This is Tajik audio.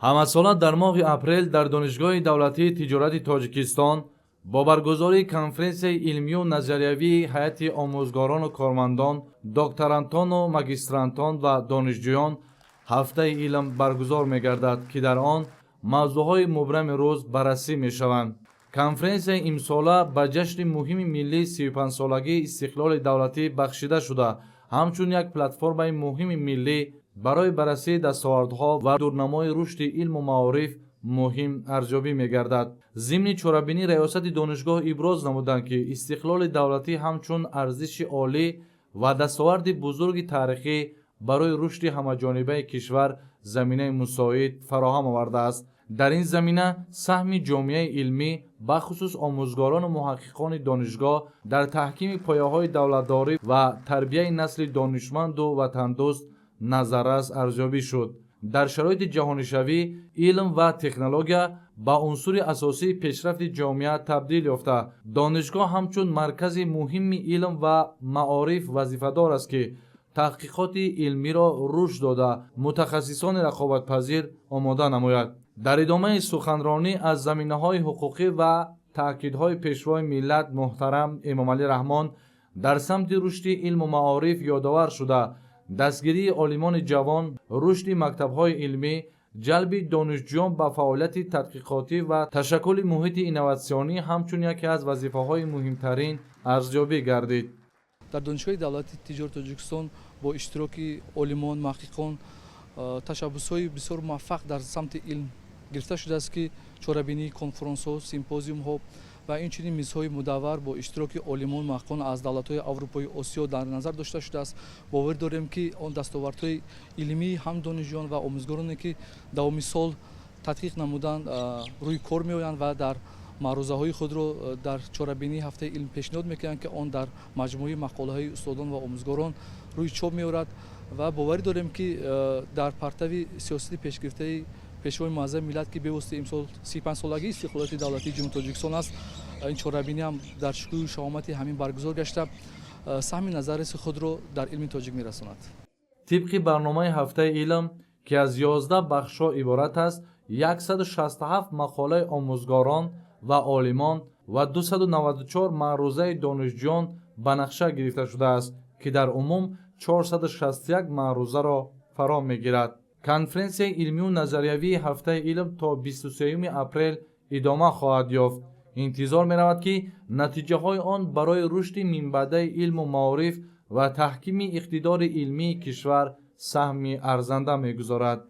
ҳамасола дар моҳи апрел дар донишгоҳи давлатии тиҷорати тоҷикистон бо баргузории конференсияи илмию назариявии ҳайати омӯзгорону кормандон, докторантону магистрантон ва донишҷӯён ҳафтаи илм баргузор мегардад, ки дар он мавзӯъҳои мубрами рӯз баррасӣ мешаванд. конференсияи имсола ба ҷашни муҳими миллии 35-солагии истиқлоли давлатӣ бахшида шуда, ҳамчун як платформаи муҳими миллӣ барои баррасии дастовардҳо ва дурнамои рушди илму маориф муҳим арзёбӣ мегардад. зимни чорабинӣ раёсати донишгоҳ иброз намуданд, ки истиқлоли давлатӣ ҳамчун арзиши олӣ ва дастоварди бузурги таърихӣ барои рушди ҳамаҷонибаи кишвар заминаи мусоид фароҳам овардааст. дар ин замина саҳми ҷомеаи илмӣ бахусус омӯзгорону муҳаққиқони донишгоҳ дар таҳкими пояҳои давлатдорӣ ва тарбияи насли донишманду ватандӯст назаррас арзёбӣ шуд. дар шароити ҷаҳонишавӣ илм ва технология ба унсури асосии пешрафти ҷомеа табдил ёфта, донишгоҳ ҳамчун маркази муҳими илм ва маориф вазифадор аст, ки таҳқиқоти илмиро рушд дода мутахассисони рақобатпазир омода намояд. дар идомаи суханронӣ аз заминаҳои ҳуқуқӣ ва таъкидҳои пешвои миллат муҳтарам Эмомалӣ Раҳмон дар самти рушди илму маориф ёдовар шуда, дастгирии олимони ҷавон, рушди мактабҳои илмӣ, ҷалби донишҷӯён ба фаъолияти тадқиқотӣ ва ташаккули муҳити инноватсионӣ ҳамчун яке аз вазифаҳои муҳимтарин арзёбӣ гардид. дар донишгоҳи давлати тиҷорати тоҷикистон бо иштироки олимон, маҳққиқон ташаббусҳои бисёр муваффақ дар самти илм гирифта шудааст, ки чорабинии конференсҳо, симпозиумҳо ва инчунин мизҳои мудаввар бо иштироки олимон, маҳққиқон аз давлатҳои Аврупои Осиё дар назар дошта шудааст. бовар дорем, ки он дастовардҳои илмии ҳам донишҷӯён ва омӯзгороне, ки давоми сол тадқиқ намуданд, рӯи кор меоянд ва дар маърузаҳои худро дар чорабинии ҳафтаи илм пешниҳод мекунанд, ки он дар маҷмӯи мақолаҳои устодон ва омӯзгорон рӯи чоп меорад. ва боварӣ дорем, ки дар партави сиёсати пешгирифтаи пешвои муаззами миллат, ки бевоситаи имсол 35-солагии истиқлолияти давлатии ҷумҳурии Тоҷикистон аст, ин чорабинӣ ҳам дар шукӯҳу шаҳомати ҳамин баргузор гашта саҳми назариси худро дар илми тоҷик мерасонад. тибқи барномаи ҳафтаи илм, ки аз 11 бахшҳо иборат аст, 167 мақолаи омӯзгорон ва олимон ва 294 маърузаи донишҷӯён ба нақша гирифта шудааст, ки дар умум 461 маърузаро фаро мегирад. конференсияи илмию назариявии ҳафтаи илм то 23 апрел идома хоҳад ёфт. интизор меравад, ки натиҷаҳои он барои рушди минбаъдаи илму маориф ва таҳкими иқтидори илмии кишвар саҳми арзанда мегузорад.